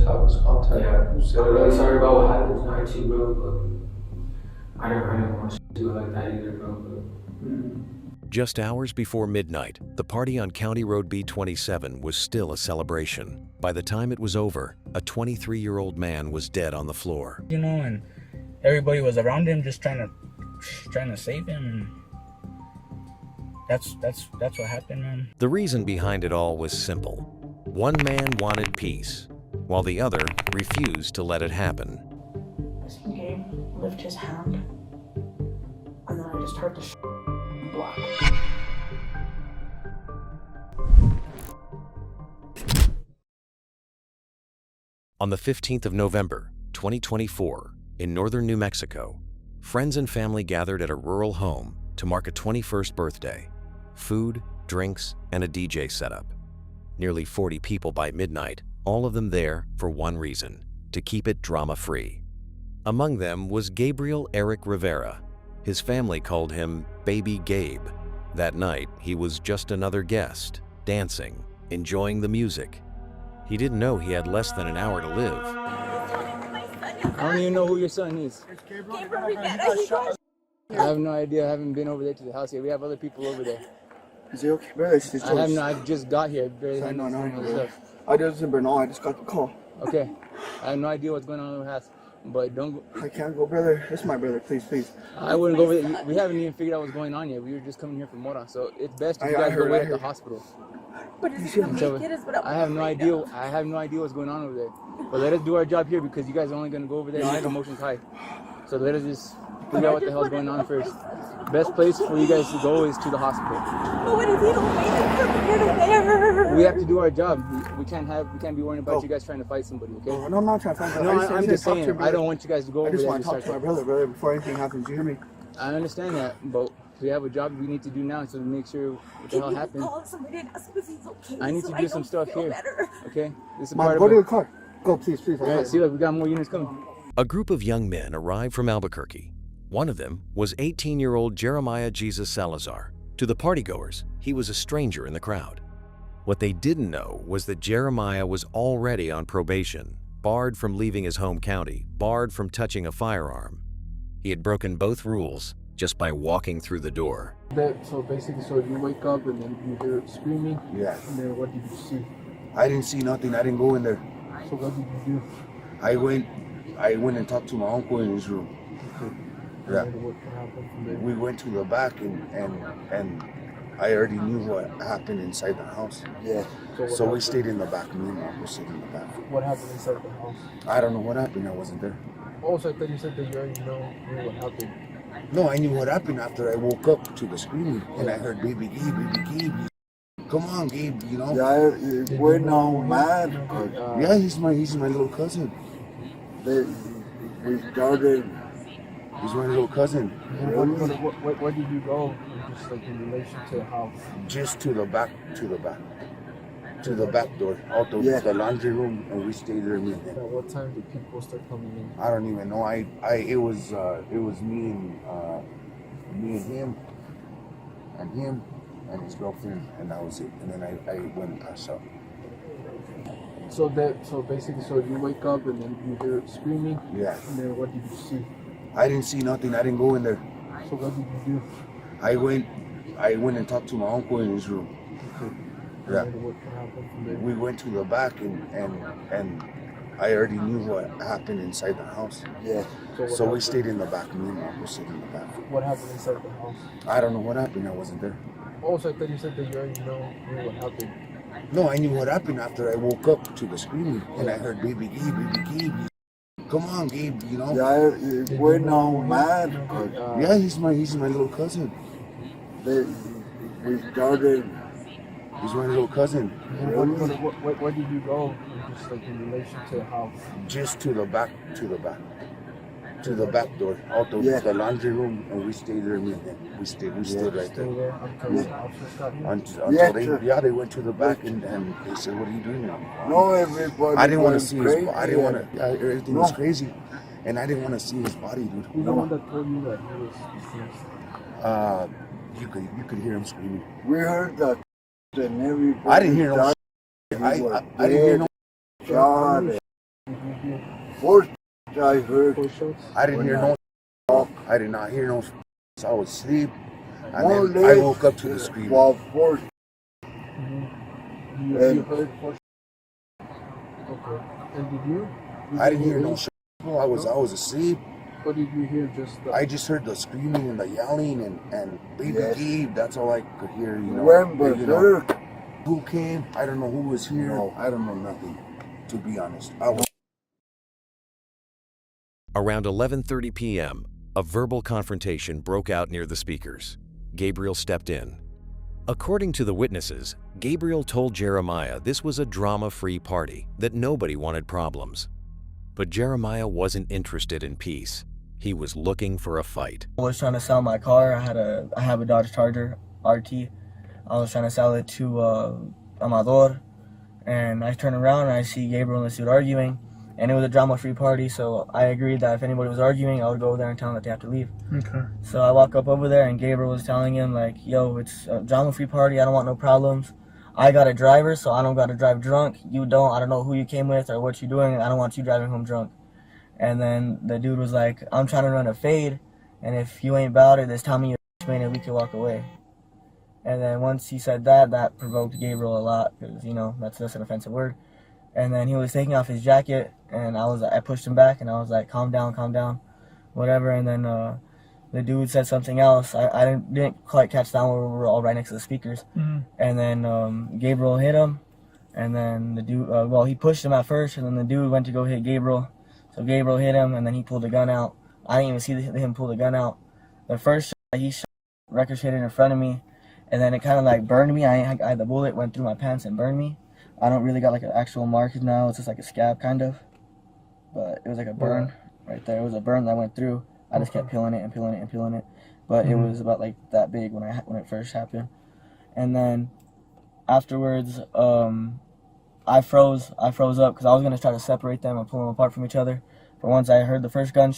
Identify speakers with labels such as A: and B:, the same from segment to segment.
A: top of his contact.
B: Yeah,
A: You said
B: I'm
A: it
B: really
A: right.
B: sorry about what happened tonight too, bro, but I didn't want to do it like that either, bro.
C: Just hours before midnight, the party on County Road B27 was still a celebration. By the time it was over, a 23-year-old man was dead on the floor.
D: You know, and everybody was around him just trying to save him. That's what happened, man.
C: The reason behind it all was simple. One man wanted peace, while the other refused to let it happen.
E: I seen Gabe lift his hand, and then I just heard the block.
C: On the 15th of November, 2024, in northern New Mexico, friends and family gathered at a rural home to mark a 21st birthday. Food, drinks, and a DJ setup. Nearly 40 people by midnight, all of them there for one reason: to keep it drama-free. Among them was Gabriel Eric Rivera. His family called him Baby Gabe. That night, he was just another guest, dancing, enjoying the music. He didn't know he had less than an hour to live.
F: I don't even know who your son is.
G: Gabriel Rivera.
F: I have no idea. I haven't been over there to the house yet. We have other people over there.
H: Is it okay, brother?
F: I just got here. Barely
H: I know,
F: stuff.
H: I doesn't know. I just got the call.
F: Okay. I have no idea what's going on in the house. But don't go.
H: I can't go, brother. It's my brother. Please, please.
F: I wouldn't go over there. We haven't even figured out what's going on yet. We were just coming here from Mora. So it's best if you guys go away at the hospital.
G: But is he gonna make it? Is what
F: I have no idea. I have no idea what's going on over there. But let us do our job here because you guys are only going to go over there and make emotions high. So let us just figure out what the hell's going on first. Best place for you guys to go is to the hospital.
G: But what if he don't make it from here to there?
F: We have to do our job. We can't be worrying about you guys trying to fight somebody, okay?
H: No, I'm not trying to fight somebody.
F: No, I'm just saying, I don't want you guys to go over there.
H: I just want to talk to my brother, before anything happens. You hear me?
F: I understand that, but we have a job we need to do now, so to make sure what the hell happened.
G: Call somebody and ask if he's okay.
F: I need to do some stuff here, okay? This is
H: Mom,
F: part
H: go
F: of
H: to
F: it.
H: the car. Go, please, please.
F: All right, see, look, we got more units coming.
C: A group of young men arrived from Albuquerque. One of them was 18-year-old Jeremiah Jesus Salazar. To the partygoers, he was a stranger in the crowd. What they didn't know was that Jeremiah was already on probation, barred from leaving his home county, barred from touching a firearm. He had broken both rules just by walking through the door.
A: So basically, so you wake up and then you hear screaming.
H: Yeah.
A: And then what did you see?
H: I didn't see nothing. I didn't go in there.
A: So what did you do?
H: I went and talked to my uncle in his room. Yeah.
A: What happened from there?
H: We went to the back and I already knew what happened inside the house. Yeah. So we stayed in the back. Me and my uncle stayed in the back.
A: What happened inside the house?
H: I don't know what happened. I wasn't there.
A: Also, I thought you said that you already knew what happened.
H: No, I knew what happened after I woke up to the screaming and I heard Baby Gabe, Baby Gabe. Come on, Gabe, you know.
I: Yeah, we're not mad.
H: Yeah, he's my little cousin.
I: We started.
H: He's my little cousin.
A: Where did you go? Just like in relation to the house?
H: Just to the back door, out the laundry room, and we stayed there.
A: At what time did people start coming in?
H: I don't even know. It was me and him and his girlfriend, and that was it. And then I went and passed out.
A: So basically, so you wake up and then you hear screaming.
H: Yeah.
A: And then what did you see?
H: I didn't see nothing. I didn't go in there.
A: So what did you do?
H: I went and talked to my uncle in his room. Yeah.
A: What happened from there?
H: We went to the back and I already knew what happened inside the house. Yeah. So we stayed in the back. Me and my uncle stayed in the back.
A: What happened inside the house?
H: I don't know what happened. I wasn't there.
A: Also, I thought you said that you already knew what happened.
H: No, I knew what happened after I woke up to the screaming and I heard Baby Gabe, Baby Gabe. Come on, Gabe, you know.
I: Yeah, we're not mad.
H: Yeah, he's my little cousin.
I: We started.
H: He's my little cousin.
A: Where did you go? Just like in relation to the house?
H: Just to the back door, out the laundry room, and we stayed there. We stood right there. Until they went to the back and they said, "What are you doing now?"
I: No, everybody.
H: I didn't want to see his. I didn't want to. Everything was crazy, and I didn't want to see his body, dude.
A: Who's the one that told you that he was deceased?
H: You could hear him screaming.
I: We heard that, and everybody.
H: I didn't hear no. I didn't hear no.
I: God, First I heard
A: Push-ups?
H: I didn't hear no talk. I did not hear no. I was asleep, and
I: one
H: then I woke up to the screaming.
I: Well, first
A: You heard push? Okay. And did you?
H: I didn't hear no shit. I was asleep.
A: What did you hear? Just the...
H: I just heard the screaming and the yelling and baby
I: Yes.
H: Gabe. That's all I could hear. You know.
I: when
H: you know,
I: berserk.
H: who came? I don't know who was here.
I: No.
H: I don't know nothing. To be honest, I was.
C: Around 11:30 p.m., a verbal confrontation broke out near the speakers. Gabriel stepped in. According to the witnesses, Gabriel told Jeremiah this was a drama-free party, that nobody wanted problems. But Jeremiah wasn't interested in peace. He was looking for a fight.
J: I was trying to sell my car. I have a Dodge Charger RT. I was trying to sell it to Amador, and I turn around and I see Gabriel and this dude arguing, and it was a drama-free party, so I agreed that if anybody was arguing, I would go over there and tell them that they have to leave.
A: Okay.
J: So I walk up over there, and Gabriel was telling him, like, yo, it's a drama-free party, I don't want no problems. I got a driver, so I don't got to drive drunk. You don't, I don't know who you came with or what you're doing, I don't want you driving home drunk. And then the dude was like, I'm trying to run a fade, and if you ain't about it, just tell me you're and we can walk away. And then once he said that, that provoked Gabriel a lot, because, you know, that's an offensive word. And then he was taking off his jacket, and I pushed him back, and I was like, calm down, whatever. And then the dude said something else. I didn't quite catch that one. We were all right next to the speakers. Mm-hmm. And then Gabriel hit him, and then the dude, well, he pushed him at first, and then the dude went to go hit Gabriel. So Gabriel hit him, and then he pulled the gun out. I didn't even see him pull the gun out. The first shot he shot ricocheted in front of me, and then it kind of like burned me. The bullet went through my pants and burned me. I don't really got like an actual mark now. It's just like a scab kind of, but it was like a burn right there. It was a burn that went through. I just kept peeling it, but it was about like that big when it first happened. And then afterwards, I froze up because I was gonna try to separate them and pull them apart from each other. But once I heard the first gun,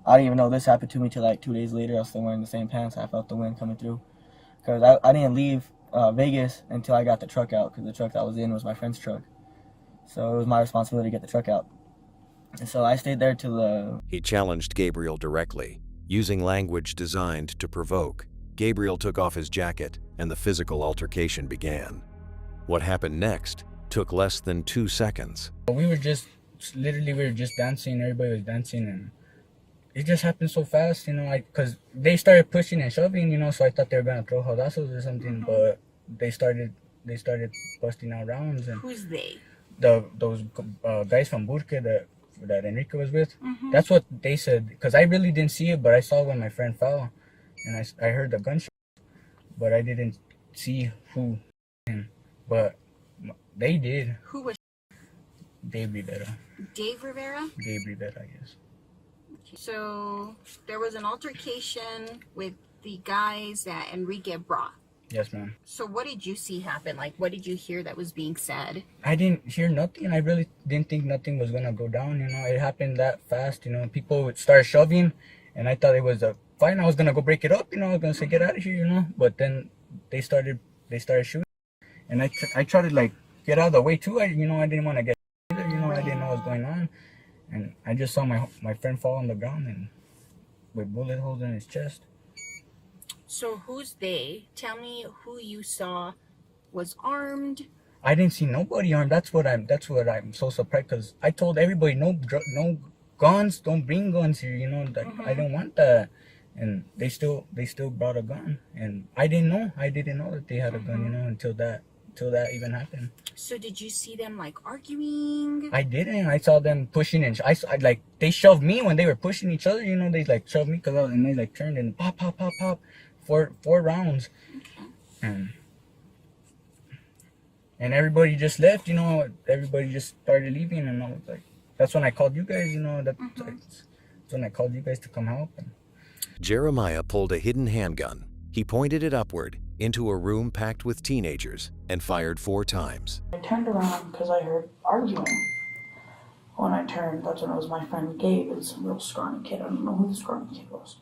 J: I didn't even know this happened to me till like 2 days later. I was still wearing the same pants. I felt the wind coming through because I didn't leave Vegas until I got the truck out, because the truck that I was in was my friend's truck. So it was my responsibility to get the truck out. And so I stayed there till
C: He challenged Gabriel directly, using language designed to provoke. Gabriel took off his jacket, and the physical altercation began. What happened next took less than 2 seconds.
D: We were just dancing, everybody was dancing, and it just happened so fast, you know, because they started pushing and shoving, you know, so I thought they were going to throw hodazos or something, but they started busting out rounds. And
G: who's they?
D: Those guys from Burke that Enrique was with. Mm-hmm. That's what they said, because I really didn't see it, but I saw when my friend fell, and I heard the gunshot, but I didn't see who, but they did.
G: Who was?
D: Dave Rivera.
G: Dave Rivera?
D: Dave Rivera, yes.
G: So there was an altercation with the guys that Enrique brought.
D: Yes, ma'am.
G: So what did you see happen? Like, what did you hear that was being said?
D: I didn't hear nothing. I really didn't think nothing was gonna go down. You know, it happened that fast. You know, people would start shoving, and I thought it was a fight. I was gonna go break it up. You know, I was gonna say get out of here. You know, but then they started shooting, and I tried to like get out of the way too. I didn't want to get either. You know, I didn't know what was going on. And I just saw my friend fall on the ground and with bullet holes in his chest.
G: So who's they? Tell me who you saw was armed.
D: I didn't see nobody armed. That's what I'm so surprised, because I told everybody no guns, don't bring guns here. You know, like, I don't want that. And they still brought a gun, and I didn't know that they had a gun. You know, until that even happened.
G: So did you see them like arguing?
D: I didn't. I saw them pushing, and I like they shoved me when they were pushing each other. You know, they like shoved me and they like turned and pop, 4 rounds, and everybody just left. You know, everybody just started leaving, and I was like, that's when I called you guys. You know, that's when I called you guys to come help.
C: Jeremiah pulled a hidden handgun. He pointed it upward into a room packed with teenagers and fired 4 times.
E: I turned around because I heard arguing. When I turned, that's when it was my friend Gabe and some real scrawny kid. I don't know who the scrawny kid was.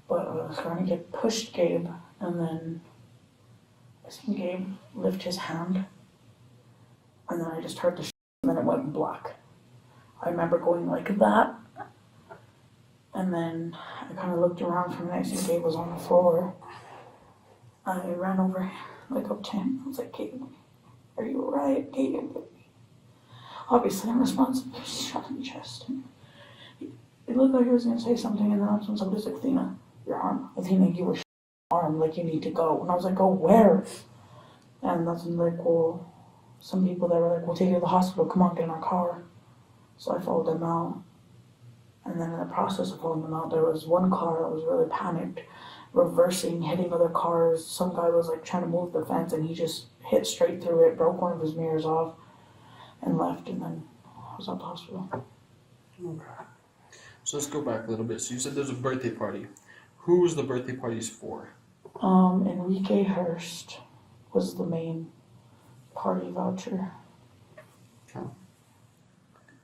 E: But the scrawny kid pushed Gabe, and then I seen Gabe lift his hand, and then I just heard the and then it went black. I remember going like that. And then I kind of looked around from there, and Gabe was on the floor. I ran over, like up to him. I was like, Gabe, are you alright, Gabe? Obviously, in response, he was shot in the chest. It looked like he was going to say something, and then all of a sudden somebody was like, Athena, your arm. Athena, you were shot in your arm, like you need to go. And I was like, go where? And that's when like, well, some people that were like, we'll take you to the hospital, come on, get in our car. So I followed them out. And then in the process of following them out, there was one car that was really panicked, reversing, hitting other cars. Some guy was like trying to move the fence, and he just hit straight through it, broke one of his mirrors off, and left, and then I was at the hospital.
A: Okay. So let's go back a little bit. So you said there's a birthday party. Who was the birthday parties for?
E: Enrique Hurst was the main party voucher.
A: Okay.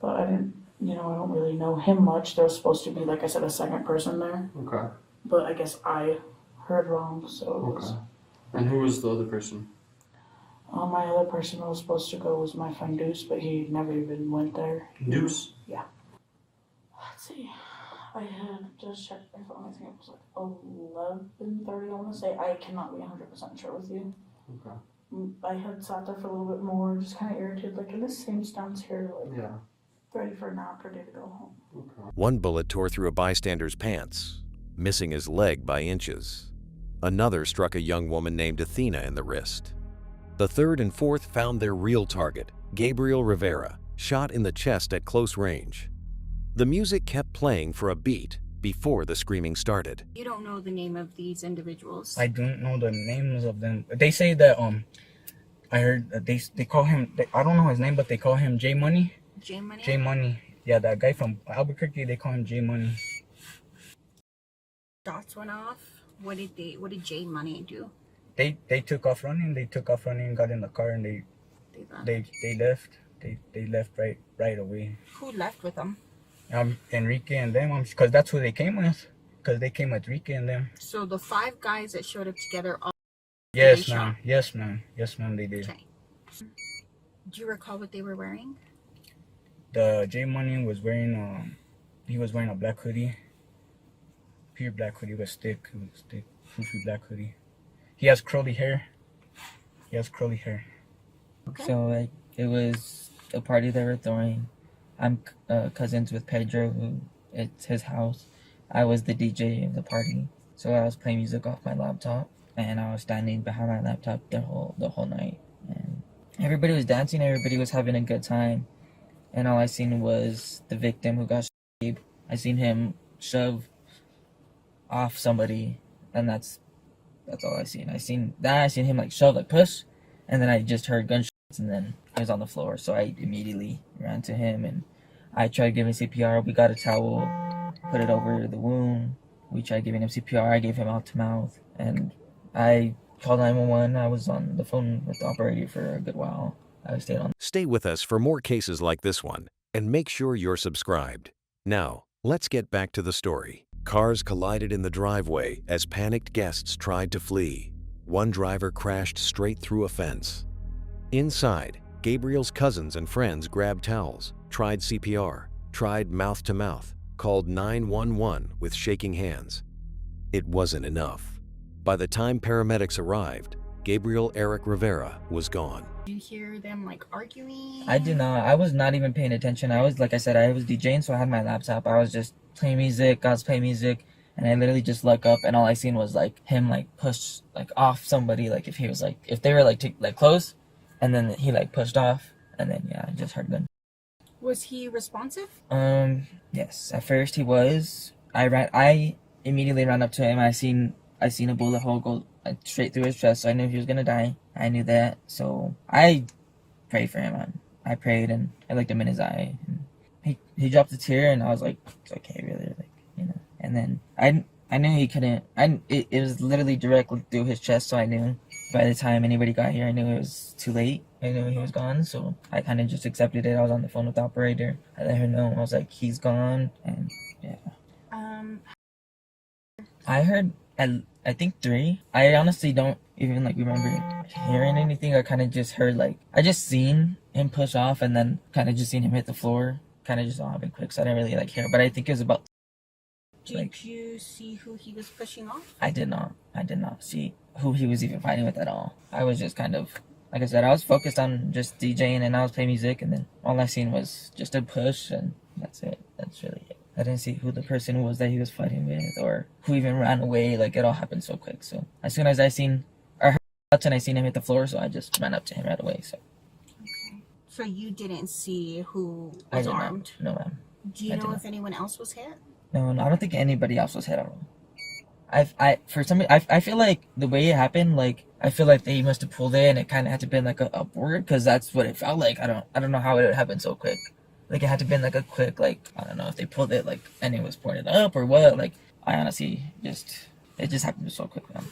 E: But I didn't, I don't really know him much. There was supposed to be, like I said, a second person there.
A: Okay.
E: But I guess I heard wrong, so it was...
A: And who was the other person?
E: My other person that was supposed to go was my friend Deuce, but he never even went there.
A: Deuce?
E: Yeah. Let's see. I had just checked my phone. I think it was like 11:30, I want to say. I cannot be 100% sure with you.
A: Okay.
E: I had sat there for a little bit more, just kind of irritated, like in the same stance here, like
A: Yeah.
E: ready for a nap, ready to go home.
A: Okay.
C: One bullet tore through a bystander's pants, missing his leg by inches. Another struck a young woman named Athena in the wrist. The third and fourth found their real target, Gabriel Rivera, shot in the chest at close range. The music kept playing for a beat before the screaming started.
G: You don't know the name of these individuals.
D: I don't know the names of them. They say that I heard that they call him. I don't know his name, but they call him J Money.
G: J Money.
D: J Money. Yeah, that guy from Albuquerque. They call him J Money.
G: Shots went off. What did J Money do?
D: They took off running. They took off running, got in the car, and they left. They left right away.
G: Who left with them?
D: Enrique and them. Because that's who they came with. Because they came with Enrique and them.
G: So the 5 guys that showed up together all.
D: Yes, ma'am. Yes, ma'am. Yes, ma'am. They did.
G: Okay. Do you recall what they were wearing?
D: The J Money was wearing he was wearing a black hoodie. Pure black hoodie with stick. Poofy black hoodie. He has curly hair.
G: Okay.
J: So like it was a party they were throwing. I'm cousins with Pedro, who it's his house. I was the DJ of the party, so I was playing music off my laptop, and I was standing behind my laptop the whole night. And everybody was dancing, everybody was having a good time, and all I seen was the victim who got shot. I seen him shove off somebody, and that's all I seen. I seen him like shove, like push, and then I just heard gunshots, and then he was on the floor. So I immediately ran to him, and I tried giving CPR. We got a towel, put it over the wound. We tried giving him CPR. I gave him mouth to mouth, and I called 911. I was on the phone with the operator for a good while. I stayed on.
C: Stay with us for more cases like this one, and make sure you're subscribed. Now, let's get back to the story. Cars collided in the driveway as panicked guests tried to flee. One driver crashed straight through a fence. Inside, Gabriel's cousins and friends grabbed towels, tried CPR, tried mouth-to-mouth, called 911 with shaking hands. It wasn't enough. By the time paramedics arrived, Gabriel Eric Rivera was gone.
G: Did you hear them like arguing?
J: I did not. I was not even paying attention. I was, like I said, I was DJing, so I had my laptop. I was just playing music. I was playing music, and I literally just look up, and all I seen was like him like push like off somebody. Like if he was like if they were like close, and then he like pushed off, and then yeah, I just heard gun.
G: Was he responsive?
J: Yes. At first he was. I immediately ran up to him. I seen a bullet hole go straight through his chest, so I knew he was gonna die. I knew that, so I prayed for him. I prayed, and I looked him in his eye. And he dropped a tear, and I was like, "It's okay, really," like, you know. And then I knew he couldn't. It was literally directly through his chest, so I knew. By the time anybody got here, I knew it was too late. I knew he was gone, so I kind of just accepted it. I was on the phone with the operator. I let her know. I was like, "He's gone," and yeah. I heard. I think 3. I honestly don't even like remember hearing anything. I kind of just heard like I just seen him push off, and then kind of just seen him hit the floor, kind of just all happened quick, so I didn't really like hear. But I think it was about.
G: Did you see who he was pushing off?
J: I did not see who he was even fighting with at all. I was just kind of, like I said, I was focused on just DJing and I was playing music, and then all I seen was just a push, and that's it. That's really it. I didn't see who the person was that he was fighting with or who even ran away. Like, it all happened so quick. So as soon as I heard and I seen him hit the floor, so I just ran up to him right away. So.
G: Okay. So you didn't see who
J: I
G: was
J: did
G: armed?
J: not. No, ma'am.
G: Do you know if anyone else was hit?
J: No, I don't think anybody else was hit at all. I feel like the way it happened, like, I feel like they must have pulled it and it kind of had to been like a upward, because that's what it felt like. I don't know how it happened so quick. Like, it had to been like a quick, like, I don't know if they pulled it like and it was pointed up or what. Like, I honestly it just happened so quick, man.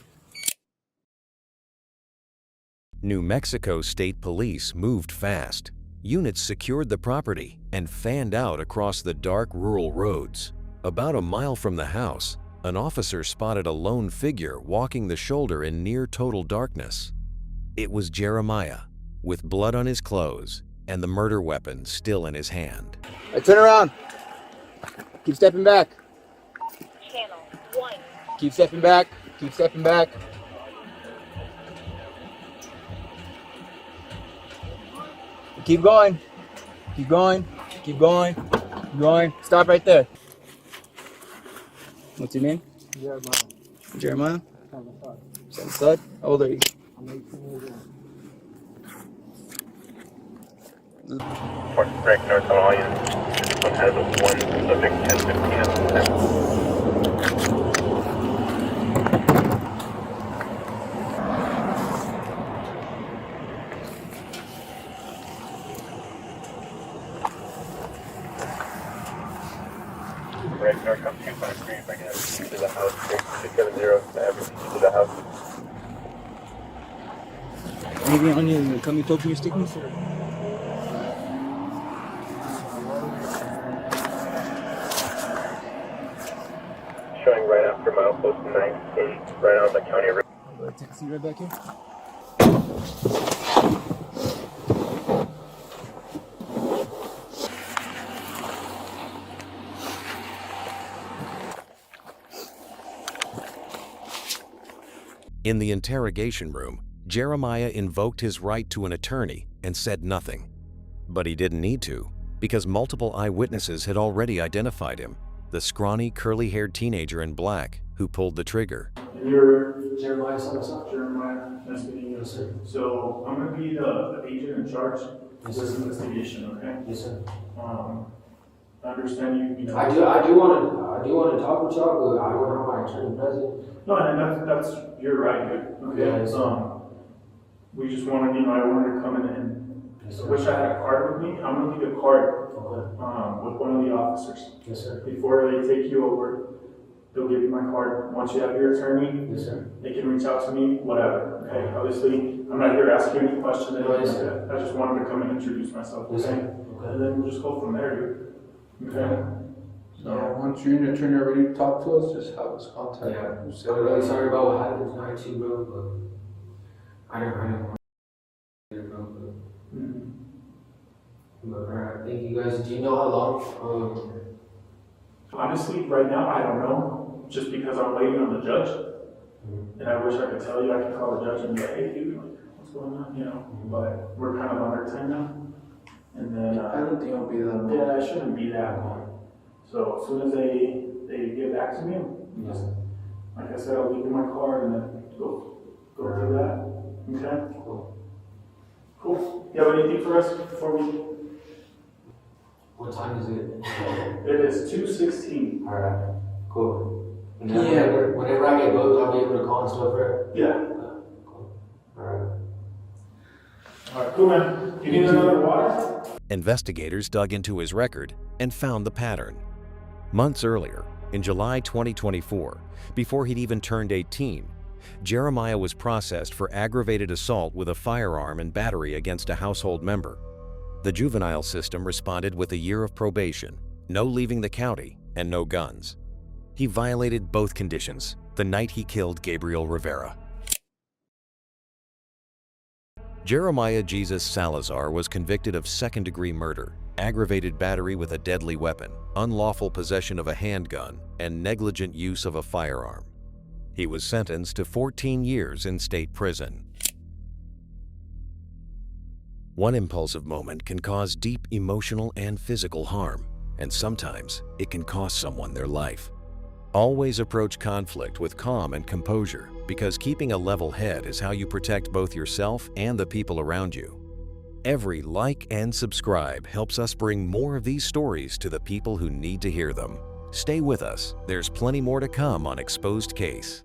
C: New Mexico State Police moved fast. Units secured the property and fanned out across the dark rural roads. About a mile from the house, an officer spotted a lone figure walking the shoulder in near total darkness. It was Jeremiah, with blood on his clothes and the murder weapon still in his hand.
F: Hey, turn around. Keep stepping back.
K: Channel 1.
F: Keep stepping back. Keep stepping back. Keep going. Keep going. Keep going. Keep going. Stop right there. What's your name? Jeremiah. Stud. How old are you?
L: Fort Breck, North Carolina. This one has a 1 subject 10:15. Breck, North Carolina 253. If I can have the key to the house. 670. I have the key to the house.
F: Anything on you? Tell me, talk to me, stick me.
L: Showing right after milepost 98, right on the County Road.
F: Take a seat right back here.
C: In the interrogation room, Jeremiah invoked his right to an attorney and said nothing. But he didn't need to, because multiple eyewitnesses had already identified him, the scrawny, curly-haired teenager in black who pulled the trigger.
M: And you're Jeremiah, Jeremiah, nice meeting you, sir. So I'm going to be the agent in charge of this investigation, okay?
B: Yes, sir.
M: I understand you know.
B: I do want to talk with y'all, but I don't have my attorney present.
M: No, and that's you're right, dude. Okay.
B: Yeah, yes,
M: we just wanted, I wanted to come in and
B: yes,
M: I wish I had a card with me. I'm gonna leave a card with one of the officers.
B: Yes, sir.
M: Before they take you over, they'll give you my card. Once you have your attorney,
B: Yes, sir.
M: they can reach out to me, whatever. Okay. Obviously, I'm not here to ask you any questions.
B: No, yes, sir.
M: I just wanted to come and introduce myself.
B: Yes,
M: Okay.
B: sir. Okay.
M: And then we'll just go from there, dude. Okay.
N: So once you're an attorney ready to talk to us, just have us contact.
B: Yeah. I'm really sorry about what happened tonight too, bro, but I didn't want to, bro. But alright, thank you guys. Do you know how long?
M: Honestly, right now, I don't know. Just because I'm waiting on the judge. And I wish I could tell you, I could call the judge and be like, hey, dude, like, what's going on, But we're kind of under time now. And then,
N: I don't think it'll be that long.
M: Yeah, it shouldn't be that long. So as soon as they get back to me, just, like I said, I'll leave you my card and then go through that. Okay? Cool. You have anything for us before we?
B: What time is it?
M: It is 2:16.
B: Alright, cool. And then whenever I get booked, I'll be able to call and stuff, right?
M: Yeah.
B: Cool. Alright.
M: Alright, cool, man. You need another water?
C: Investigators dug into his record and found the pattern. Months earlier, in July 2024, before he'd even turned 18, Jeremiah was processed for aggravated assault with a firearm and battery against a household member. The juvenile system responded with a year of probation, no leaving the county, and no guns. He violated both conditions the night he killed Gabriel Rivera. Jeremiah Jesus Salazar was convicted of second-degree murder aggravated battery with a deadly weapon, unlawful possession of a handgun, and negligent use of a firearm. He was sentenced to 14 years in state prison. One impulsive moment can cause deep emotional and physical harm, and sometimes it can cost someone their life. Always approach conflict with calm and composure, because keeping a level head is how you protect both yourself and the people around you. Every like and subscribe helps us bring more of these stories to the people who need to hear them. Stay with us. There's plenty more to come on Exposed Case.